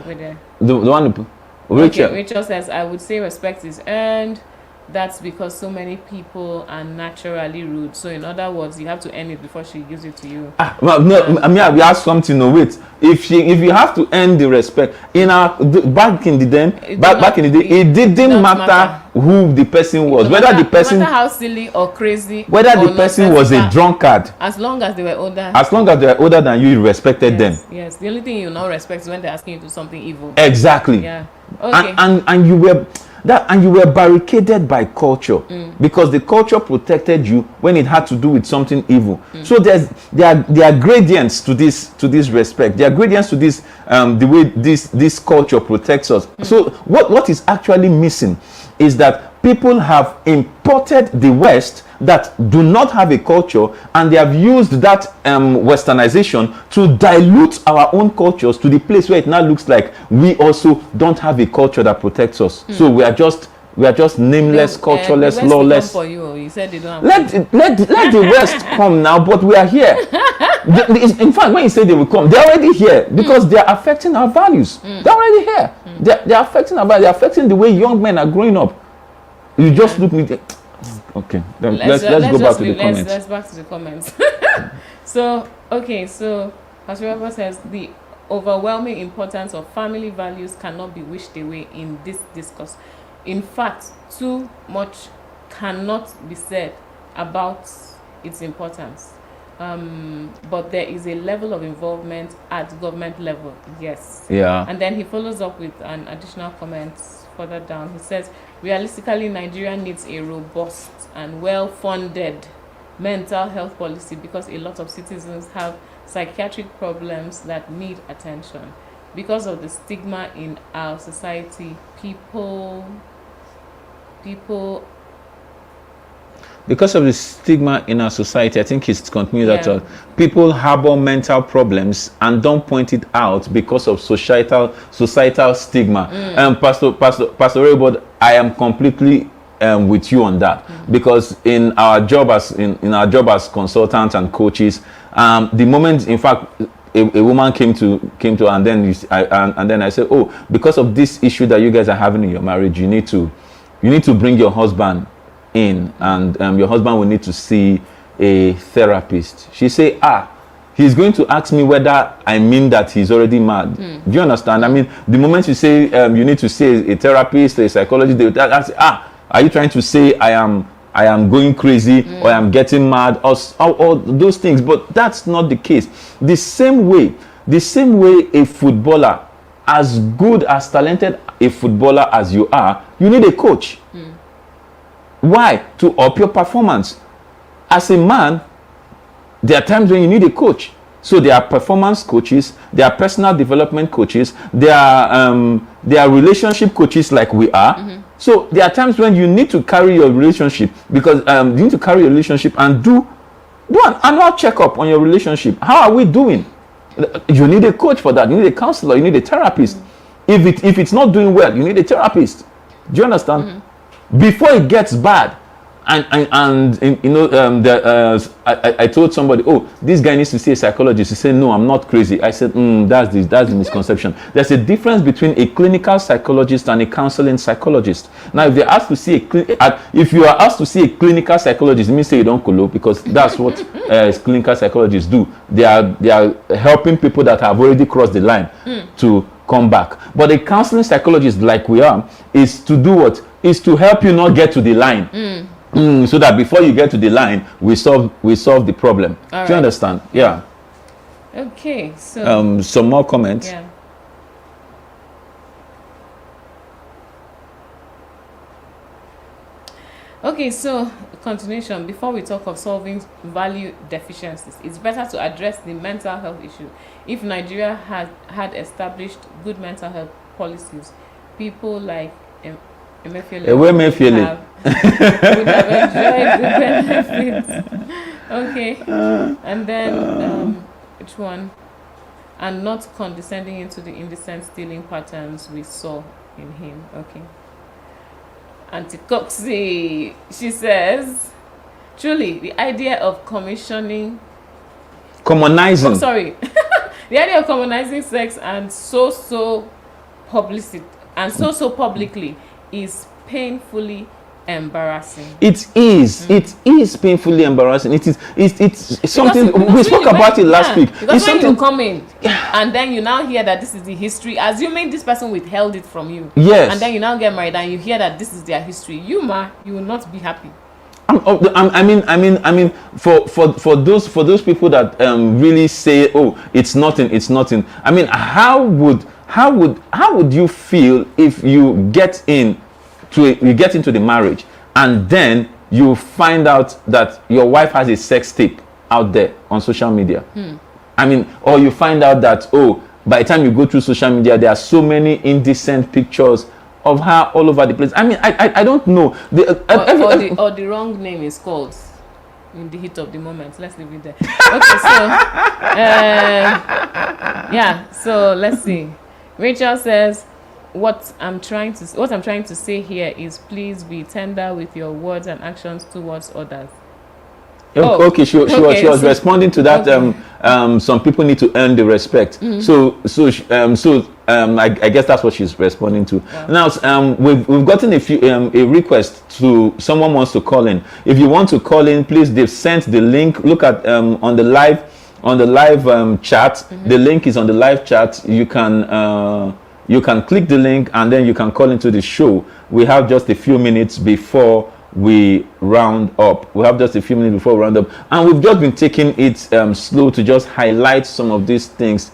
The one who, Rachel. Okay, Rachel says, I would say respect is earned. That's because so many people are naturally rude. So in other words, you have to earn it before she gives it to you. We ask something. No, wait. If you have to earn the respect, back in the day, it didn't matter who the person was, no matter how silly or crazy, whether the person was a drunkard. As long as they were older. As long as they were older than you respected them. Yes. The only thing you not respect is when they're asking you to do something evil. Exactly. Yeah. Okay. And you were. And you were barricaded by culture, because the culture protected you when it had to do with something evil. So there are gradients to this respect. There are gradients to this the way this culture protects us. So what is actually missing is that people have imported the West that do not have a culture, and they have used that Westernization to dilute our own cultures to the place where it now looks like we also don't have a culture that protects us. So we are just nameless, cultureless, lawless. For you. You said they don't have let the West come now, but we are here. In fact, when you say they will come, they're already here, because they are affecting our values. They're already here. They're affecting our values. They're affecting the way young men are growing up. You just look me. Okay, then let's go back to the comments. Let's back to the comments. So Pastor Robert says the overwhelming importance of family values cannot be wished away in this discourse. In fact, too much cannot be said about its importance. But there is a level of involvement at government level. Yes. Yeah. And then he follows up with an additional comment further down. He says, realistically, Nigeria needs a robust and well-funded mental health policy, because a lot of citizens have psychiatric problems that need attention. because of the stigma in our society, people Because of the stigma in our society, I think it's continued Yeah. that people harbor mental problems and don't point it out because of societal stigma. Pastor Raybod, I am completely with you on that, because in our job as consultants and coaches, the moment, in fact, a woman came to and then and then I said, oh, because of this issue that you guys are having in your marriage, you need to bring your husband in, and your husband will need to see a therapist. She say, he's going to ask me whether I mean that he's already mad. Do you understand? I mean, the moment you say you need to see a therapist, a psychologist, they will ask, are you trying to say I am going crazy, or I am getting mad, or those things? But that's not the case. The same way a footballer, as good, as talented a footballer as you are, you need a coach. Why? To up your performance. As a man, there are times when you need a coach. So there are performance coaches, there are personal development coaches, there are relationship coaches like we are. So there are times when you need to carry your relationship, because you need to carry your relationship and do an annual checkup on your relationship. How are we doing? You need a coach for that. You need a counselor. You need a therapist. If it's not doing well, you need a therapist. Do you understand? Before it gets bad, and you know, I told somebody, oh, this guy needs to see a psychologist. He said, no, I'm not crazy. I said, that's the misconception. There's a difference between a clinical psychologist and a counseling psychologist. Now, if they're asked to see if you are asked to see a clinical psychologist, it means say you don't colo, because that's what clinical psychologists do. They are helping people that have already crossed the line to come back. But a counseling psychologist, like we are, is to do what? Is to help you not get to the line. So that before you get to the line, we solve the problem. Do you understand? Yeah. Okay, so some more comments. yeah. Okay, so continuation. Before we talk of solving value deficiencies, it's better to address the mental health issue. If Nigeria had established good mental health policies, people like Emefiele would have enjoyed the benefits. Okay, and then which one? And not condescending into the indecent stealing patterns we saw in him. Okay. Auntie Coxie, she says, truly, the idea of commonizing. The idea of commonizing sex and so publicly is painfully embarrassing. It is painfully embarrassing. It's something we spoke about it last week. Because when you come in and then you now hear that this is the history, assuming this person withheld it from you, yes, and then you now get married and you hear that this is their history, you will not be happy. I mean, for those people that really say, oh, it's nothing. I mean, how would you feel if you get into the marriage and then you find out that your wife has a sex tape out there on social media? I mean, or you find out that, oh, by the time you go through social media, there are so many indecent pictures of her all over the place. I mean, I don't know. Or the wrong name is called in the heat of the moment. Let's leave it there. Okay, so yeah. So let's see. Rachel says, what I'm trying to say here is, please be tender with your words and actions towards others. Okay, she was responding to that. Okay. Some people need to earn the respect. So I guess that's what she's responding to. Yeah. Now, we've gotten a request to someone wants to call in. If you want to call in, please, they've sent the link. Look at on the live chat. The link is on the live chat. You can click the link and then you can call into the show. We have just a few minutes before we round up. And we've just been taking it slow to just highlight some of these things.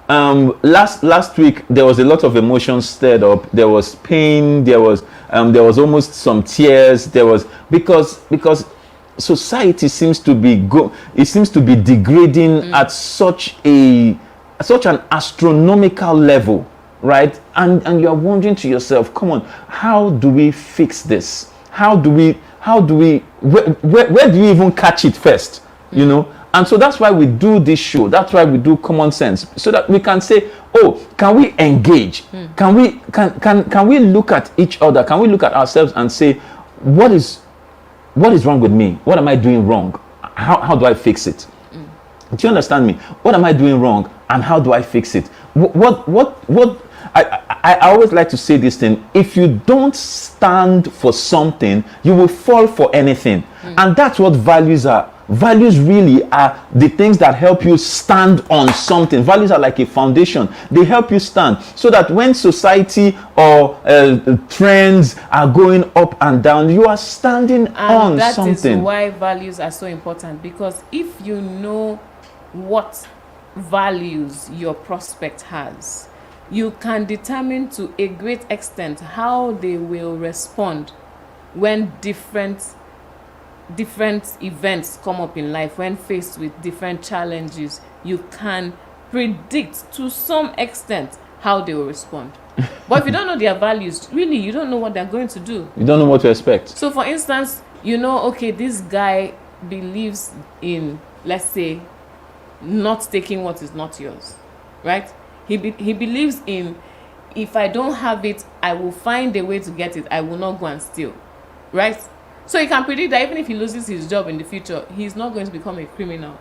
Last week there was a lot of emotions stirred up. There was pain, there was almost some tears. There was because society seems to be degrading at such a such an astronomical level, right? And you're wondering to yourself, come on, how do we fix this? How do we where do you even catch it first? You know? And so that's why we do this show. That's why we do Common Sense, so that we can say, oh, can we engage? Can we look at each other? Can we look at ourselves and say, what is wrong with me? What am I doing wrong? How do I fix it? Do you understand me? What am I doing wrong, and how do I fix it? What I always like to say this thing: if you don't stand for something, you will fall for anything. And that's what values are. Values really are the things that help you stand on something. Values are like a foundation. They help you stand, so that when society or trends are going up and down, you are standing on something. That is why values are so important, because if you know what values your prospect has, you can determine to a great extent how they will respond when different events come up in life. When faced with different challenges, you can predict to some extent how they will respond. But if you don't know their values, really, you don't know what they're going to do. You don't know what to expect. So for instance, you know, okay, this guy believes in, let's say, not taking what is not yours, right? He believes in, if I don't have it, I will find a way to get it. I will not go and steal, right? So you can predict that even if he loses his job in the future, he's not going to become a criminal.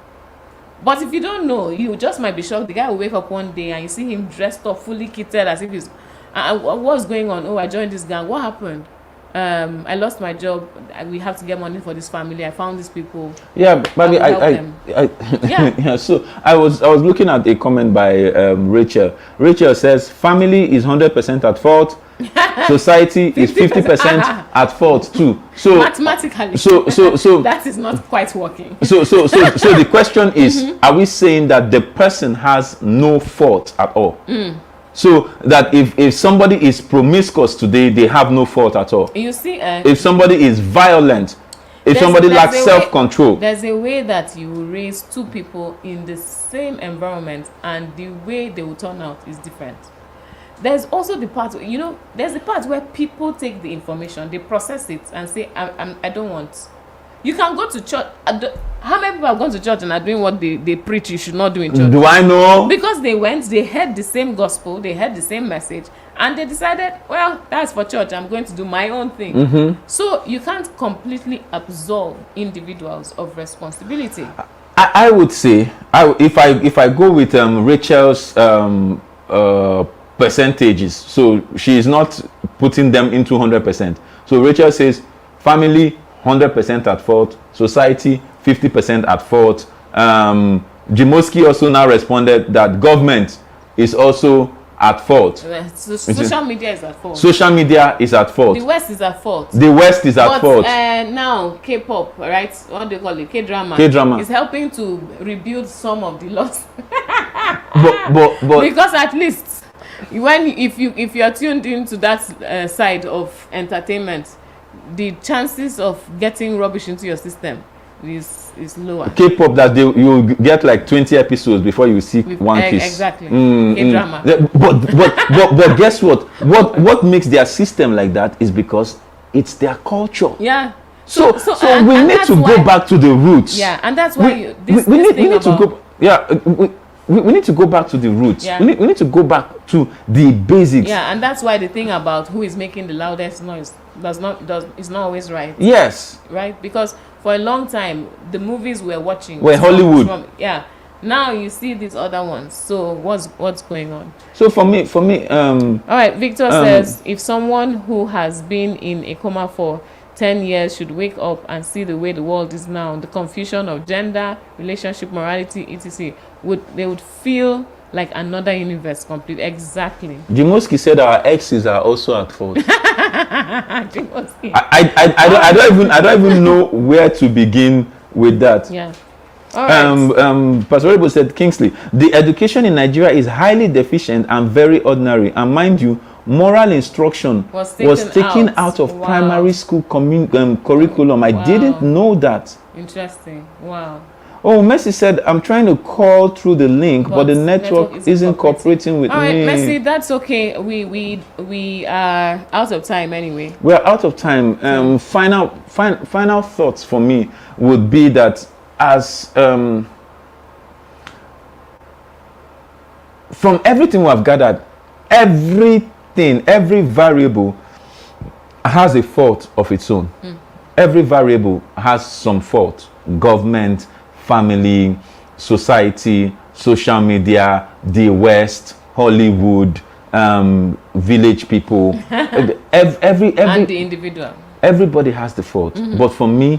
But if you don't know, you just might be shocked. The guy will wake up one day and you see him dressed up, fully kitted, as if he's... what's going on? Oh, I joined this gang. What happened? I lost my job. We have to get money for this family. I found these people. Yeah, but yeah. So I was looking at a comment by Rachel. Rachel says family is 100% at fault. Society is 50% at fault too. So mathematically, so that is not quite working. So the question is, are we saying that the person has no fault at all? So that if somebody is promiscuous today, they have no fault at all. You see, if somebody is violent, if somebody lacks self-control, there's a way that you will raise two people in the same environment, and the way they will turn out is different. There's also the part, you know, there's the part where people take the information, they process it and say, I don't want. You can go to church. How many people have gone to church and are doing what they preach you should not do in church? Do I know? Because they heard the same gospel, they heard the same message, and they decided, well, that's for church, I'm going to do my own thing. So you can't completely absolve individuals of responsibility. I would say, if I go with Rachel's percentages, so she is not putting them into 100%. So Rachel says family 100% at fault, society 50% at fault. Jimoski also now responded that government is also at fault. Social media is at fault. Social media is at fault. The West is at fault. The West is at fault. Now K-pop, right? What do you call it? K-drama. K-drama is helping to rebuild some of the loss. but because at least if you are tuned into that side of entertainment, the chances of getting rubbish into your system is lower. K-pop that you get like 20 episodes before you see one piece. Exactly. K-drama. But guess what? What makes their system like that is because it's their culture. Yeah. So we need to go back to the roots. Yeah, and that's why we need to go back to the roots. Yeah. We need to go back to the basics. Yeah, and that's why the thing about who is making the loudest noise is not always right. Yes. Right? Because for a long time, the movies we're watching were Hollywood. Now you see these other ones. So what's going on? So for me, all right, Victor says if someone who has been in a coma for 10 years should wake up and see the way the world is now, the confusion of gender, relationship, morality, etc., they would feel like another universe complete. Exactly. Jimoski said our exes are also at fault. Jimoski. I don't even know where to begin with that. Yeah. All right. Pastor Rebo said, Kingsley, the education in Nigeria is highly deficient and very ordinary. And mind you, moral instruction was taken out of primary school curriculum. I didn't know that. Interesting. Wow. Oh, Messi said, I'm trying to call through the link, but the network isn't cooperating with me. All right, Messi, that's okay. We are out of time anyway. We're out of time. Final thoughts for me would be that as from everything we have gathered, every variable has a fault of its own. Every variable has some fault. Government, family, society, social media, the West, Hollywood, village people, every and the individual. Everybody has the fault. But for me,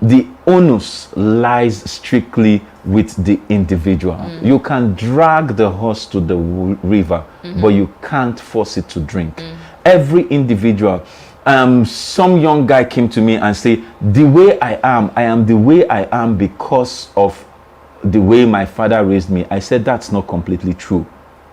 the onus lies strictly with the individual. You can drag the horse to the river, but you can't force it to drink. Every individual. Some young guy came to me and said, the way I am the way I am because of the way my father raised me. I said, that's not completely true.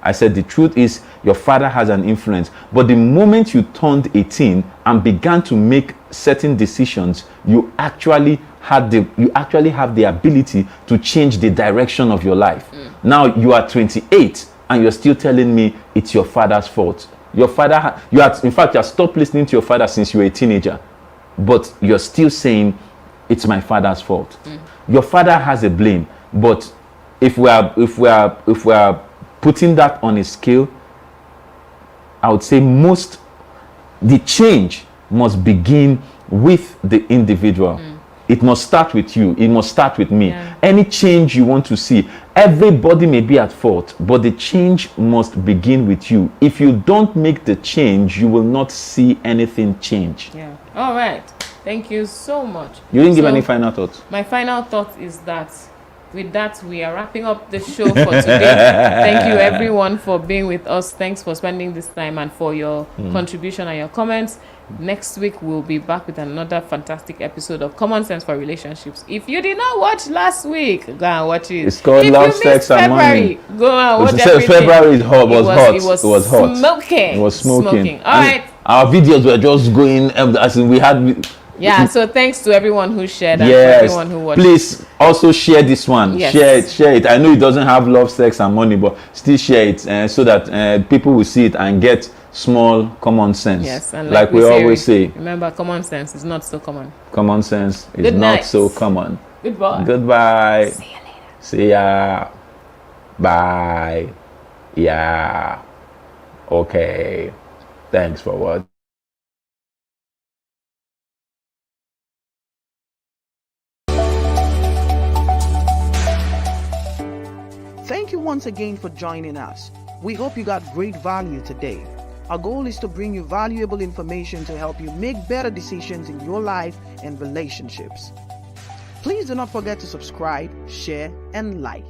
I said, the truth is your father has an influence, but the moment you turned 18 and began to make certain decisions, you actually have the ability to change the direction of your life. Now you are 28 and you're still telling me it's your father's fault. Your father, you have stopped listening to your father since you were a teenager, but you're still saying it's my father's fault. Your father has a blame, but if we are putting that on a scale, I would say the change must begin with the individual. It must start with you. It must start with me. Yeah. Any change you want to see, everybody may be at fault, but the change must begin with you. If you don't make the change, you will not see anything change. Yeah. All right. Thank you so much. You didn't give any final thoughts? My final thought is that with that, we are wrapping up the show for today. Thank you, everyone, for being with us. Thanks for spending this time and for your contribution and your comments. Next week, we'll be back with another fantastic episode of Common Sense for Relationships. If you did not watch last week, go and watch it. It's called Love, Sex, and Money. Go and watch everything. February was hot. It was smoking. It was smoking. All right. Our videos were just going, as in we had... Yeah, so thanks to everyone who shared and yes, to everyone who watched. Please also share this one. Yes. Share it. I know it doesn't have love, sex, and money, but still share it so that people will see it and get small common sense. Yes, and like we always say. Remember, common sense is not so common. Common sense is Good not night. so common. Goodbye. See you later. See ya. Bye. Yeah. Okay. Thanks for watching. Thank you once again for joining us. We hope you got great value today. Our goal is to bring you valuable information to help you make better decisions in your life and relationships. Please do not forget to subscribe, share, and like.